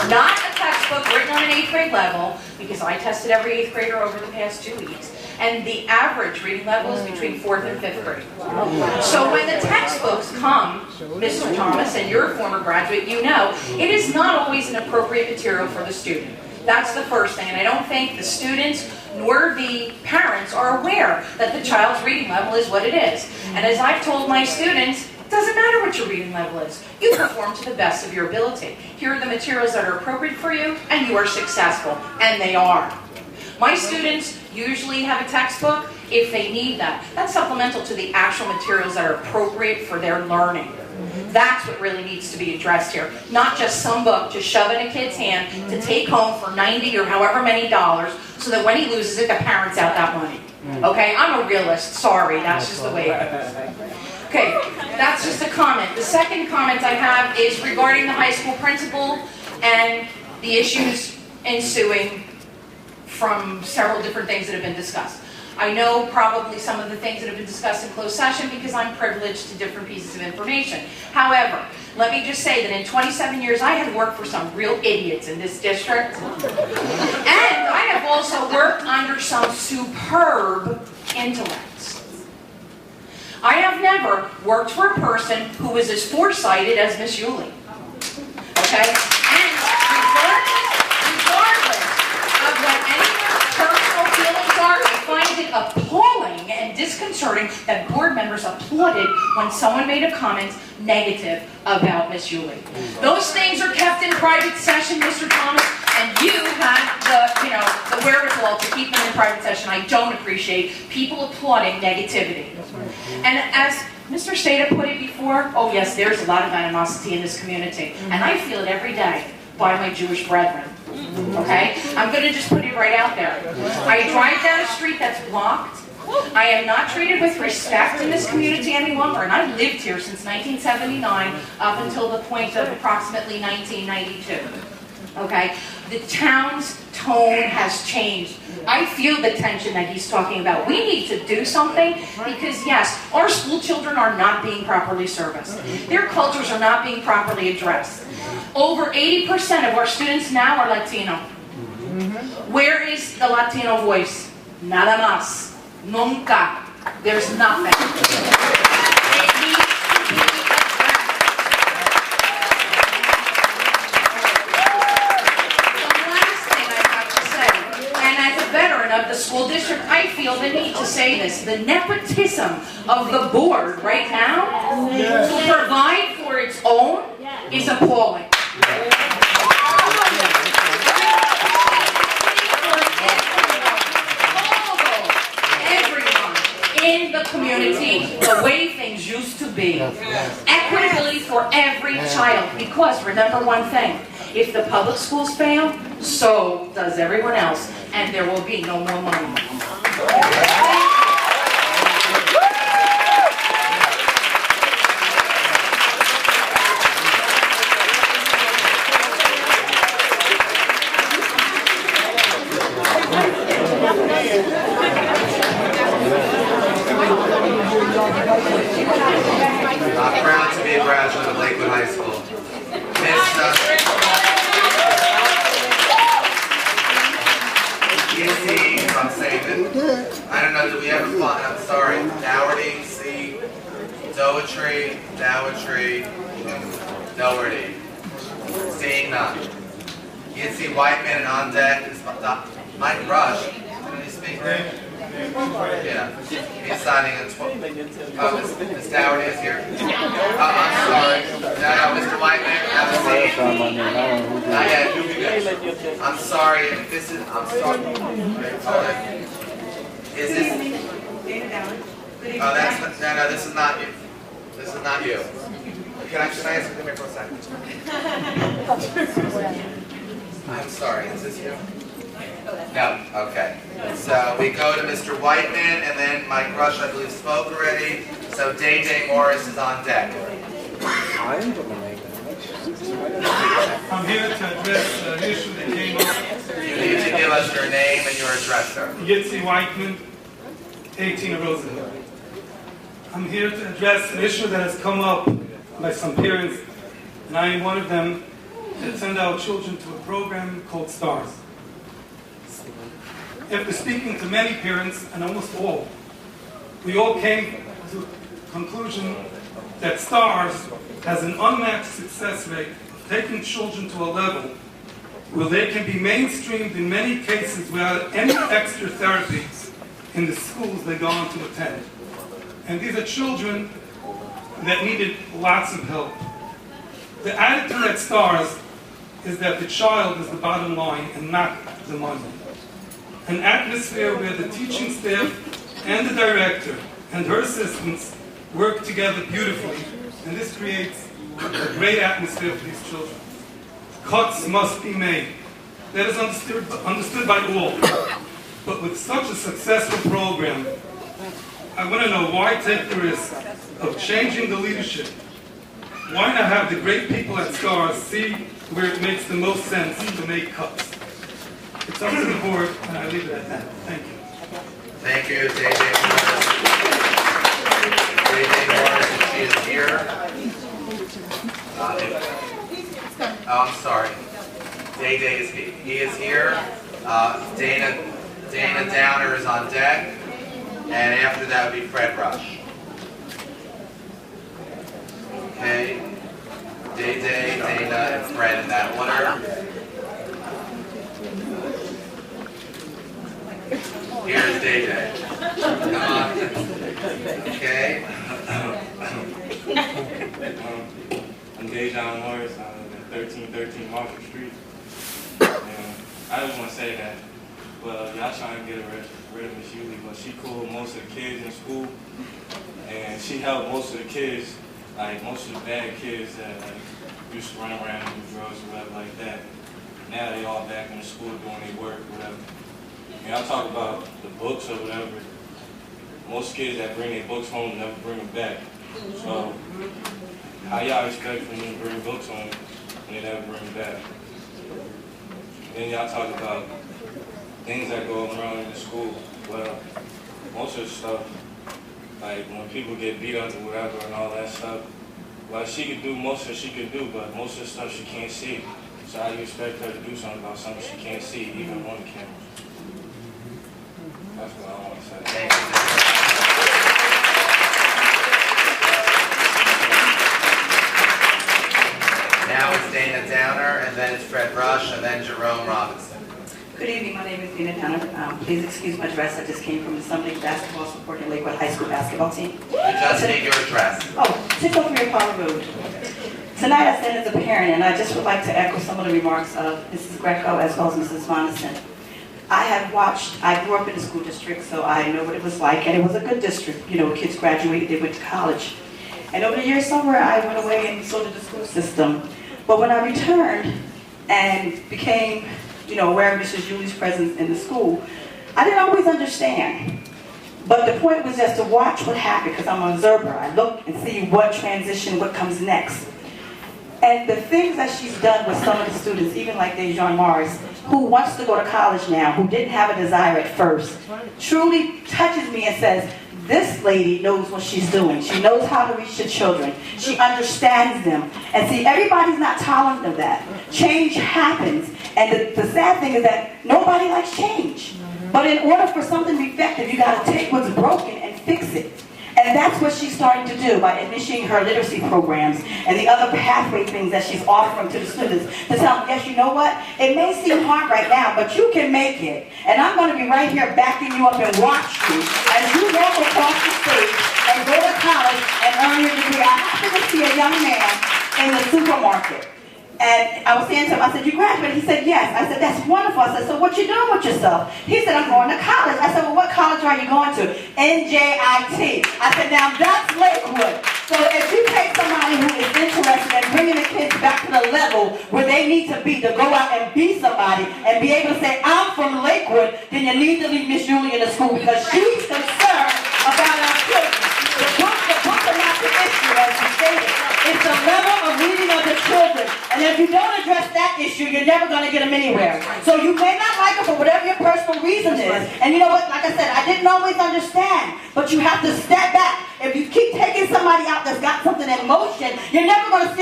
Not a textbook written on an 8th grade level, because I tested every 8th grader over the past 2 weeks, and the average reading level is between 4th and 5th grade. So when the textbooks come, Mr. Thomas, and you're a former graduate, you know, it is not always an appropriate material for the student. That's the first thing, and I don't think the students nor the parents are aware that the child's reading level is what it is. And as I've told my students, it doesn't matter what your reading level is. You perform to the best of your ability. Here are the materials that are appropriate for you, and you are successful, and they are. My students usually have a textbook if they need that. That's supplemental to the actual materials that are appropriate for their learning. That's what really needs to be addressed here. Not just some book to shove in a kid's hand to take home for $90 or however many dollars so that when he loses it, the parents out that money. Okay, I'm a realist. Sorry, that's just the way it is. Okay, that's just a comment. The second comment I have is regarding the high school principal and the issues ensuing from several different things that have been discussed. I know probably some of the things that have been discussed in closed session because I'm privileged to different pieces of information. However, let me just say that in 27 years I have worked for some real idiots in this district. And I have also worked under some superb intellects. I have never worked for a person who was as foresighted as Miss Yulee. Okay? And regardless of what anyone's personal feelings are, I find it appalling and disconcerting that board members applauded when someone made a comment negative about Miss Yulee. Those things are kept in private session, Mr. Thomas, and you had the wherewithal to keep them in private session. I don't appreciate people applauding negativity. And as Mr. Stata put it before, oh yes, there's a lot of animosity in this community, and I feel it every day by my Jewish brethren. Okay? I'm going to just put it right out there. I drive down a street that's blocked. I am not treated with respect in this community any longer, and I've lived here since 1979 up until the point of approximately 1992. Okay? The town's tone has changed. I feel the tension that he's talking about. We need to do something because, yes, our school children are not being properly serviced. Their cultures are not being properly addressed. Over 80% of our students now are Latino. Where is the Latino voice? Nada más. Nunca. There's nothing. It needs to be addressed. The last thing I have to say, and as a veteran of the school district, I feel the need to say this. The nepotism of the board right now to provide for its own is appalling. In the community, the way things used to be. Equitability for every child. Because remember one thing, if the public schools fail, so does everyone else. And there will be no more money. I'm proud to be a graduate of Lakewood High School. Miss I'm saying it. I don't know, do we ever find, I'm sorry, Dougherty, C, Doetry, Dougherty. Seeing none. You can see Whiteman and on deck is Mike Rush. Can you speak there? Yeah. He's signing a 12. Oh, Miss Dougherty is here? Oh, I'm sorry. No, Mr. Whiteman, have a seat. Not yet. You'll be good. I'm sorry. If this is, I'm sorry. Is this? Oh, that's not, no, this is not you. This is not you. Can I ask you to come here for a second? I'm sorry. Is this you? No, okay. So we go to Mr. Whiteman, and then Mike Rush, I believe, spoke already. So Day Morris is on deck. I'm here to address the issue that came up. You need to give us your name and your address, sir. Yitzi Whiteman, 18 Roosevelt. I'm here to address an issue that has come up by some parents, and I am one of them. that send our children to a program called STARS. After speaking to many parents, and almost all, we all came to the conclusion that STARS has an unmatched success rate of taking children to a level where they can be mainstreamed in many cases without any extra therapy in the schools they go on to attend. And these are children that needed lots of help. The attitude at STARS is that the child is the bottom line and not the money. An atmosphere where the teaching staff and the director and her assistants work together beautifully, and this creates a great atmosphere for these children. Cuts must be made. That is understood by all. But with such a successful program, I want to know, why take the risk of changing the leadership? Why not have the great people at STARS see where it makes the most sense to make cuts? It's up to the board, and I leave it at that. Thank you. Thank you, Day Morris, if she is here. I'm sorry. Day is he is here. Dana Downer is on deck, and after that would be Fred Rush. Okay. Day, Dana, and Fred in that order. Here's Day. Come on. Okay. I'm Dejan Morris. I live at 1313 Market Street. And I just want to say that, well, y'all trying to get rid of Miss Yulee, but she cooled most of the kids in school, and she helped most of the kids, like most of the bad kids that like used to run around and do drugs or whatever like that. Now they all back in the school doing their work, whatever. And y'all talk about the books or whatever. Most kids that bring their books home never bring them back. So how y'all expect for them to bring books home when they never bring them back? Then y'all talk about things that go around in the school. Well, most of the stuff, like when people get beat up or whatever and all that stuff, well, she could do most of it she could do, but most of the stuff she can't see. So how do you expect her to do something about something she can't see, even on the camera? That's what I want to say. Thank you. Now it's Dana Downer, and then it's Fred Rush, and then Jerome Robinson. Good evening, my name is Dana Downer. Please excuse my dress, I just came from the Sunday basketball supporting Lakewood High School basketball team. You just need your address. Oh, 603 Apollo Road. Tonight I stand as a parent, and I just would like to echo some of the remarks of Mrs. Greco as well as Mrs. Vonneson. I grew up in the school district, so I know what it was like, and it was a good district. You know, kids graduated, they went to college. And over the years somewhere, I went away and so did the school system. But when I returned and became, aware of Mrs. Yulee's presence in the school, I didn't always understand. But the point was just to watch what happened, because I'm an observer. I look and see what transition, what comes next. And the things that she's done with some of the students, even like Dejan Morris, who wants to go to college now, who didn't have a desire at first, truly touches me and says, this lady knows what she's doing. She knows how to reach the children. She understands them. And see, everybody's not tolerant of that. Change happens. And the sad thing is that nobody likes change. But in order for something to be effective, you got to take what's broken and fix it. And that's what she's starting to do by initiating her literacy programs and the other pathway things that she's offering to the students to tell them, yes, you know what? It may seem hard right now, but you can make it. And I'm going to be right here backing you up and watch you as you walk across the stage and go to college and earn your degree. I happened to see a young man in the supermarket. And I was saying to him, I said, you graduated? He said, yes. I said, that's wonderful. I said, so what you doing with yourself? He said, I'm going to college. I said, well, what college are you going to? NJIT. I said, now that's Lakewood. So if you take somebody who is interested in bringing the kids back to the level where they need to be to go out and be somebody and be able to say, I'm from Lakewood, then you need to leave Miss Yulee in the school because she's concerned about our children. The book are not the issue, as you stated. It's the level of reading of the children. And if you don't address that issue, you're never going to get them anywhere. So you may not like them for whatever your personal reason is. And you know what? Like I said, I didn't always understand. But you have to step back. If you keep taking somebody out that's got something in motion, you're never going to see